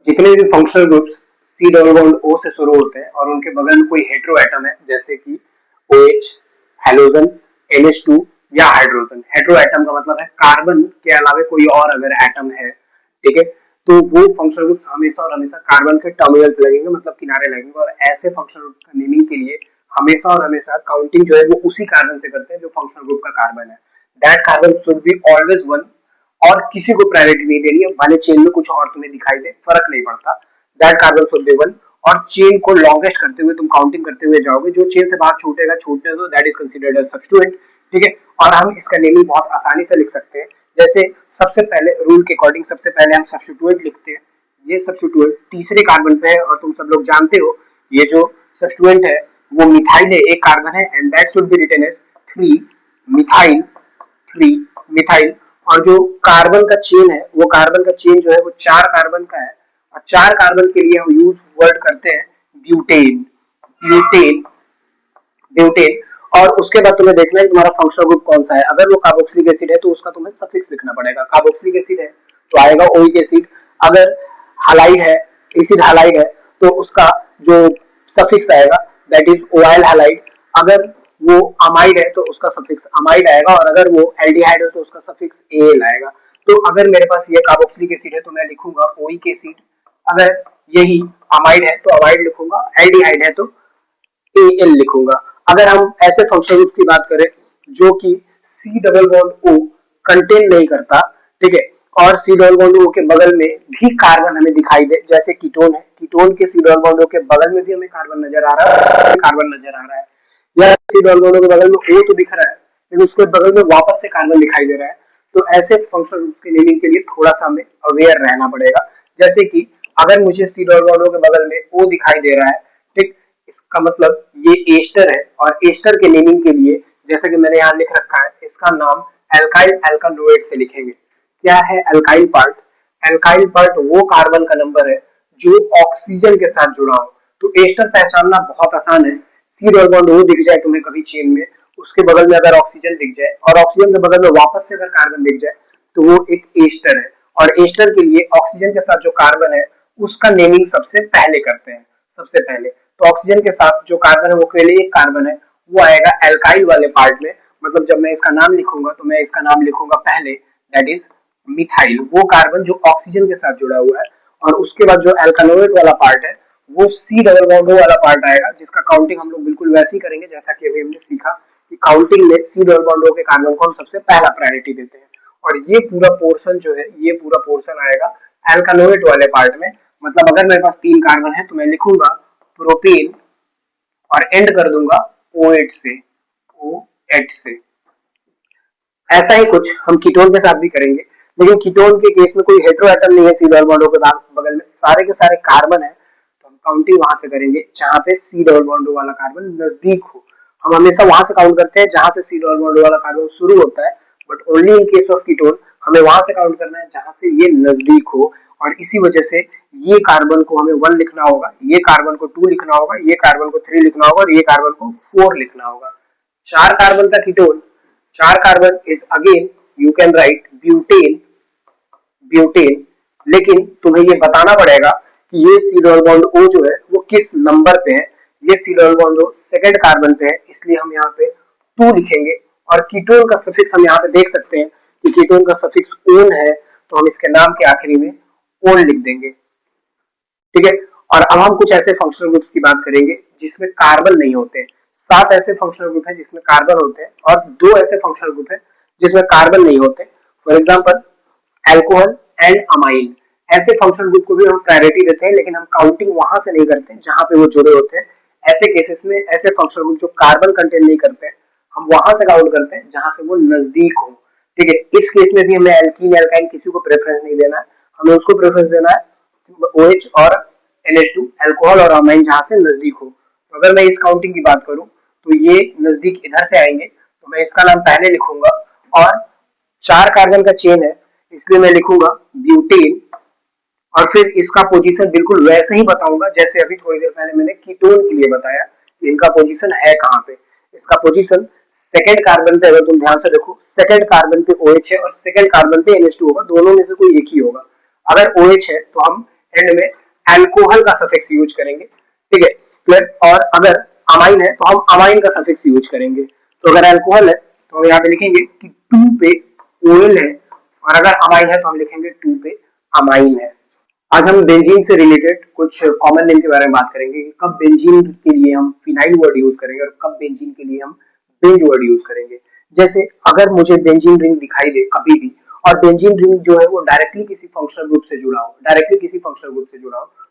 जितने भी functional groups C double bond O से शुरू होते हैं और उनके बगल में कोई हेटेरो एटम है जैसे कि OH, हेलोजन, NH2 या हाइड्रोजन। हेटेरो एटम का मतलब है कार्बन के अलावा कोई और अगर एटम है, ठीक है, तो वो फंक्शनल ग्रुप हमेशा और हमेशा कार्बन के टर्मिनल पे लगेंगे, मतलब किनारे लगेंगे। और ऐसे फंक्शनल ग्रुप का नेमिंग के लिए हमेशा और हमेशा काउंटिंग जो है वो उसी कार्बन से करते हैं जो फंक्शनल ग्रुप का कार्बन है। That carbon should be always one, और किसी को प्रायोरिटी नहीं देनी है, भले चेन में कुछ और तुम्हें दिखाई दे, फर्क नहीं पड़ता। That carbon should be one, और चेन को लॉन्गेस्ट करते हुए तुम काउंटिंग करते हुए जाओगे, जो चेन से बाहर छूटेगा छूटने दो, that is considered as substituent, ठीक है। और हम इसका नेमिंग बहुत आसानी से लिख सकते हैं। जैसे सबसे पहले रूल के अकॉर्डिंग सबसे पहले हम सब्स्टिट्यूएंट लिखते हैं। ये सब्स्टिट्यूएंट तीसरे कार्बन पे है और तुम सब लोग जानते हो ये जो सब्स्टिट्यूएंट है वो मिथाइल है, एक कार्बन है, and that should be written as 3 methyl, 3 methyl. और जो कार्बन का चेन है वो कार्बन का चेन जो है वो 4 कार्बन का है, और 4 कार्बन के लिए हम यूज वर्ड करते हैं ब्यूटेन, ब्यूटेन, ब्यूटेन। और उसके बाद तुम्हें देखना है तुम्हारा फंक्शनल ग्रुप कौन सा है। अगर वो कार्बोक्सिलिक एसिड है तो उसका तुम्हें सफिक्स लिखना पड़ेगा। कार्बोक्सिलिक एसिड है तो आएगा ओइक एसिड। अगर हालाइड है, एसिड हालाइड है, तो उसका जो सफिक्स आएगा दैट इज ओआइल हालाइड। अगर वो अमाइड है तो उसका सफिक्स अमाइड आएगा, और अगर वो एल्डिहाइड है तो उसका सफिक्स एल आएगा। तो अगर मेरे पास ये कार्बोक्सिलिक एसिड है तो मैं लिखूंगा ओइक एसिड। अगर यही अमाइड है तो अमाइड लिखूंगा, एल्डिहाइड है तो एल लिखूंगा। अगर हम ऐसे फंक्शनल ग्रुप की बात करें जो कि C double bond O contain नहीं करता, ठीक है, और सी डबल बॉन्ड ओ के बगल में भी कार्बन हमें दिखाई दे, जैसे कीटोन है, कीटोन के सी डबल बॉन्ड ओ के बगल में भी हमें कार्बन नजर आ रहा है, कार्बन नजर आ रहा है, या सी डबल बॉन्ड ओ के बगल में ओ तो दिख रहा है लेकिन उसके बगल में वापस से कार्बन दिखाई दे रहा है। तो ऐसे फंक्शनल ग्रुप के नेमिंग के लिए थोड़ा सा हमें अवेयर रहना पड़ेगा। जैसे कि अगर मुझे सी डबल बॉन्ड ओ के बगल में ओ दिखाई दे रहा है, ठीक, इसका मतलब ये एस्टर है, और एस्टर के नेमिंग के लिए जैसा कि मैंने यहाँ लिख रखा है इसका नाम एल्काइल अल्कानोएट से लिखेंगे। क्या है एल्काइल पार्ट? एल्काइल पार्ट वो कार्बन का नंबर है जो ऑक्सीजन के साथ जुड़ा हो। तो एस्टर पहचानना बहुत आसान है। सी डबल बॉन्ड ओ दिख जाए तुम्हें कभी चेन में, उसके बगल में अगर ऑक्सीजन दिख जाए और ऑक्सीजन के बगल में वापस से अगर कार्बन दिख जाए तो वो एक एस्टर है। और एस्टर के लिए ऑक्सीजन के साथ जो कार्बन है उसका नेमिंग सबसे पहले करते हैं, सबसे पहले। तो ऑक्सीजन के साथ जो कार्बन है वो केवल एक कार्बन है, वो आएगा एल्काइल वाले पार्ट में। मतलब जब मैं इसका नाम लिखूंगा तो मैं इसका नाम लिखूंगा पहले, दैट इज मिथाइल, वो कार्बन जो ऑक्सीजन के साथ जुड़ा हुआ है। और उसके बाद जो एल्कानोएट वाला पार्ट है वो सी डबल बॉन्ड वाला पार्ट आएगा, जिसका काउंटिंग हम लोग बिल्कुल वैसे ही करेंगे जैसा कि अभी हमने सीखा कि काउंटिंग में सी डबल बॉन्ड के कार्बन को हम सबसे पहला प्रायोरिटी देते हैं। और ये पूरा पोर्शन जो है, ये पूरा पोर्शन आएगा एल्कानोएट वाले पार्ट में। मतलब अगर मेरे पास 3 कार्बन है तो मैं लिखूंगा प्रोपेन और एंड कर दूंगा O8 से, O8 से। ऐसा ही कुछ हम कीटोन के साथ भी करेंगे, लेकिन कीटोन के केस में कोई हेटेरो एटम नहीं है सी डबल बॉन्ड के बगल में, सारे के सारे कार्बन है। तो हम काउंटिंग वहां से करेंगे जहां पे सी डबल बॉन्ड वाला कार्बन नजदीक हो। हम हमेशा वहां से काउंट करते हैं जहां से सी डबल बॉन्ड वाला कार्बन शुरू होता है, but only in case of ketone हमें वहां से काउंट करना है जहां से ये नजदीक हो। और इसी वजह से ये कार्बन को हमें 1 लिखना होगा, ये कार्बन को 2 लिखना होगा, ये कार्बन को 3 लिखना होगा, और ये कार्बन को 4 लिखना होगा। 4 कार्बन का ketone, 4 carbon is again you can write butane, butane. लेकिन तुम्हें ये बताना पड़ेगा कि ये सी डबल बॉन्ड ओ जो है वो किस नंबर पे है। ये C double bond O second carbon पे है, इसलिए हम यहाँ पे 2 लिखेंगे। और कीटोन का सफिक्स हम यहाँ पे देख सकते हैं कि कीटोन का सफिक्स ओन है, तो हम इसके नाम के आखिरी में ओन लिख देंगे, ठीक है। और अब हम कुछ ऐसे फंक्शनल ग्रुप्स की बात करेंगे जिसमें कार्बन नहीं होते। 7 ऐसे फंक्शनल ग्रुप हैं जिसमें कार्बन होते हैं, और 2 ऐसे फंक्शनल ग्रुप हैं जिसमें कार्बन नहीं होते। For example alcohol and amine. ऐसे फंक्शनल ग्रुप को भी हम प्रायोरिटी देते हैं, लेकिन हम काउंटिंग वहां से नहीं करते जहां पे वो जुड़े होते हैं। ऐसे केसेस में ऐसे फंक्शनल ग्रुप जो कार्बन कंटेन नहीं करते हम वहां से काउंट करते हैं जहां से वो नजदीक हो, ठीक है। इस केस में भी हमें एल्कीन एल्काइन किसी को प्रेफरेंस नहीं देना है, हमें उसको प्रेफरेंस देना है OH और NH2, अल्कोहल और अमाइन जहां से नजदीक हो। तो अगर मैं इस काउंटिंग की बात करूं तो ये नजदीक इधर से आएंगे, तो मैं इसका नाम पहले लिखूंगा। और 4 कार्बन का चेन है इसलिए मैं लिखूंगा ब्यूटेन, और फिर इसका पोजीशन बिल्कुल वैसे ही बताऊंगा जैसे अभी थोड़ी देर पहले मैंने कीटोन के लिए बताया कि इनका पोजीशन है कहां पे। इसका पोजीशन सेकंड कार्बन पे, अगर तुम ध्यान से देखो सेकंड कार्बन पे OH है और सेकंड कार्बन पे NH2 होगा, दोनों में से कोई एक ही होगा। अगर OH है तो हम एंड में अल्कोहल का सफिक्स यूज करेंगे, ठीक है क्लियर। और अगर अमाइन है तो हम अमाइन का सफिक्स यूज करेंगे। तो अगर अल्कोहल है तो हम यहाँ पे लिखेंगे कि 2 पे ओएल है, और अगर अमाइन है तो हम लिखेंगे 2 पे अमाइन है। आज हम बेंजीन से रिलेटेड कुछ कॉमन नेम के बारे में बात करेंगे कि कब बेंजीन के लिए हम फिनाइल वर्ड यूज करेंगे और कब बेंजीन के लिए हम बेंज वर्ड यूज करेंगे। जैसे अगर मुझे बेंजीन रिंग दिखाई दे कभी भी, और बेंजीन रिंग जो है वो डायरेक्टली किसी फंक्शनल ग्रुप से जुड़ा हो,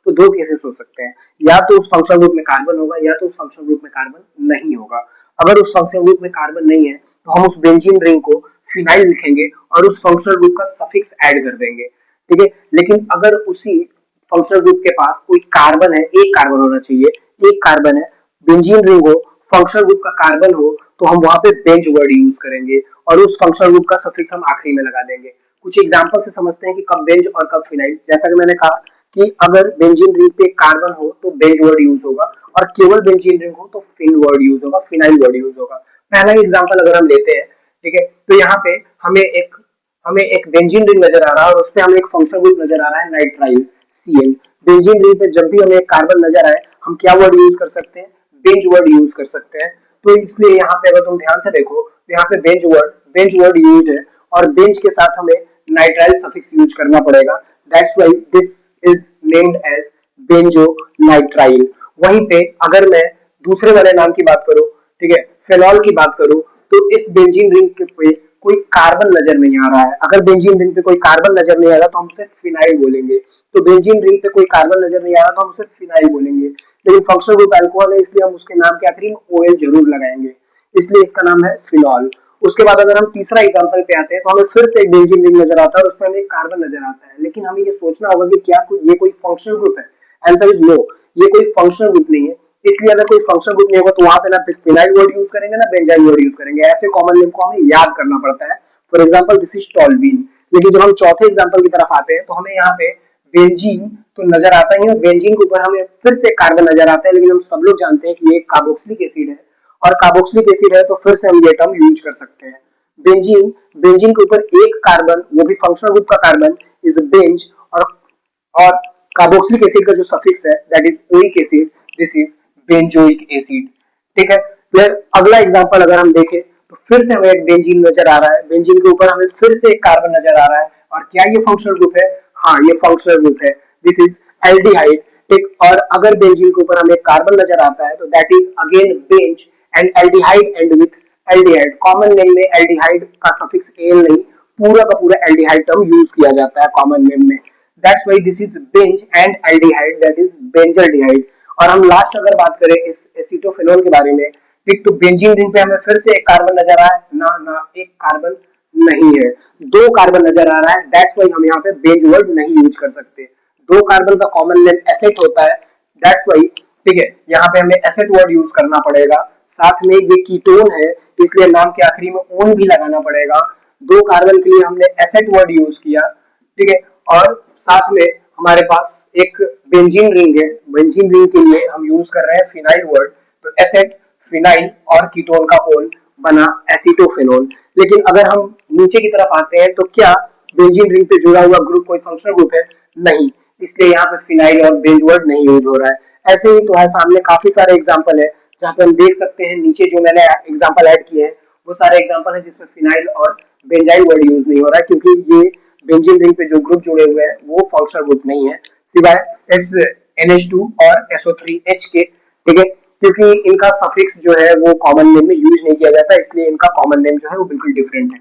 तो दो केसेस हो सकते हैं, या तो उस फंक्शनल ग्रुप में कार्बन होगा या तो उस फंक्शनल ग्रुप में कार्बन नहीं होगा। अगर उस फंक्शनल ग्रुप में कार्बन नहीं है तो हम उस बेंजीन रिंग को फिनाइल लिखेंगे और उस फंक्शनल ग्रुप का सफिक्स ऐड कर देंगे, ठीक है। लेकिन अगर उसी फंक्शनल ग्रुप के पास कोई कार्बन है, एक कार्बन होना चाहिए, एक कार्बन है, बेंजीन रिंग हो, फंक्शनल ग्रुप का कार्बन हो, तो हम वहां पे बेंज वर्ड यूज करेंगे और उस फंक्शनल ग्रुप का सफिक्स हम आखिरी में लगा देंगे। कुछ एग्जांपल से समझते हैं कि कब बेंज और कब फिनाइल। जैसा कि मैंने कहा कि अगर बेंजीन रिंग पे कार्बन हो तो बेंज वर्ड यूज होगा, और केवल बेंजीन रिंग हो तो फिन वर्ड यूज होगा, फिनाइल वर्ड यूज होगा। पहला एग्जांपल अगर हम लेते हैं, ठीक है, तो यहाँ पे हमें एक बेंजीन रिंग नजर आ रहा है और उसपे हमें एक फंक्शनल ग्रुप नजर आ रहा है नाइट्राइल Cl। बेंजीन रिंग पे जब भी हमें एक कार्बन नजर आए हम क्या वर्ड यूज कर सकते हैं, बेंज वर्ड यूज कर सकते हैं। तो इसलिए यहाँ पे अगर तुम ध्यान से देखो तो यहाँ पे बेंज वर्ड यूज है, और बेंज के साथ हमें नाइट्राइल सफिक्स यूज करना पड़ेगा। That's why this is named as benzonitrile. वहीं पे अगर मैं दूसरे वाले नाम की बात करूं, ठीक है, फेनॉल की बात करूं, तो इस बेंजीन रिंग पे कोई कार्बन नजर नहीं आ रहा है। अगर बेंजीन रिंग पे कोई कार्बन नजर नहीं आ रहा तो हम उसे फिनाइल बोलेंगे। तो बेंजीन रिंग पे कोई कार्बन नजर नहीं आ रहा तो हम उसे फिनाइल बोलेंगे। लेकिन फंक्शनल ग्रुप अल्कोहल है इसलिए हम उसके नाम के आखिरी में ओएल जरूर लगाएंगे, इसलिए इसका नाम है फिनॉल। उसके बाद अगर हम तीसरा एग्जांपल पे आते हैं तो हमें फिर से एक बेंजीन रिंग नजर आता है और उसमें हमें कार्बन नजर आता है, लेकिन हमें ये सोचना होगा कि क्या ये कोई फंक्शनल ग्रुप है। आंसर इज नो, ये कोई फंक्शनल ग्रुप नहीं है। इसलिए अगर कोई फंक्शनल ग्रुप नहीं होगा तो वहां पे ना फिनाइल वर्ड यूज करेंगे ना बेंजाइल वर्ड यूज करेंगे। ऐसे कॉमन नेम को हमें याद करना पड़ता है। फॉर एग्जाम्पल दिस इज टॉल्वीन। लेकिन जब हम चौथे एग्जाम्पल की तरफ आते हैं तो हमें यहाँ पे बेंजीन तो नजर आता ही है, बेंजीन के ऊपर हमें फिर से कार्बन नजर आता है, लेकिन हम सब लोग जानते हैं कि ये कार्बोक्सिलिक एसिड है, और कार्बोक्सिलिक एसिड है तो फिर से हम ये टर्म यूज कर सकते हैं। बेंजीन बेंजीन के ऊपर एक कार्बन, वो भी फंक्शनल ग्रुप का कार्बन, इज बेंज, और कार्बोक्सिलिक एसिड का जो सफिक्स है that is oic acid, this is benzoic acid, ठीक है। फिर अगला एग्जांपल अगर हम देखें तो फिर से हमें एक बेंजीन नजर आ रहा है, बेंजीन के ऊपर हमें फिर से एक कार्बन नजर आ रहा है, और क्या ये फंक्शनल ग्रुप है? हाँ, ये फंक्शनल ग्रुप है, दिस इज एल्डिहाइड, ठीक। और अगर बेंजीन के ऊपर हमें कार्बन नजर आता है तो that is again Benz, and aldehyde and with aldehyde. Common name में एल्डिहाइड का सफिक्स एल नहीं, पूरा का पूरा एल्डिहाइड टर्म यूज किया जाता है कॉमन नेम में। That's why this is Benz and aldehyde, that is benzaldehyde. और हम लास्ट अगर बात करें इस एसीटोफेनॉल के बारे में, ठीक, तो बेंजीन रिंग पे हमें फिर से एक कार्बन नजर आ रहा है ना, एक कार्बन नहीं है, दो कार्बन नजर आ रहा है। दैट्स व्हाई हम यहाँ पे बेंज वर्ड नहीं यूज कर सकते। दो कार्बन का कॉमन नेम एसेट होता है, दैट्स व्हाई, ठीक है, यहाँ पे हमें एसेट वर्ड यूज करना पड़ेगा। साथ में ये कीटोन है इसलिए नाम के आखिरी में ओन भी लगाना पड़ेगा। दो कार्बन के लिए हमने एसेट वर्ड यूज किया, ठीक है, और साथ में हमारे पास एक बेंजीन रिंग है, बेंजीन रिंग के लिए हम यूज कर रहे हैं फिनाइल वर्ड। तो एसेट, फिनाइल और कीटोन का होल बना एसीटोफेनॉल। लेकिन अगर हम नीचे की तरफ आते हैं तो क्या बेंजीन रिंग पे जुड़ा हुआ ग्रुप कोई फंक्शनल ग्रुप है? नहीं, इसलिए यहाँ पे फिनाइल और बेंज वर्ड नहीं यूज हो रहा है। ऐसे ही तो है, सामने काफी सारे एग्जांपल है जहाँ पे हम देख सकते हैं, नीचे जो मैंने एग्जांपल ऐड किए हैं वो सारे एग्जांपल है जिसमें फिनाइल और बेंजाइल वर्ड यूज नहीं हो रहा है, क्योंकि ये बेंजीन रिंग पे जो ग्रुप जुड़े हुए हैं वो फंक्शनल ग्रुप नहीं है, सिवाय एस NH2 और SO3H के, ठीक है, क्योंकि इनका सफिक्स जो है वो कॉमन नेम में यूज नहीं किया जाता, इसलिए इनका कॉमन नेम जो है वो बिल्कुल डिफरेंट है।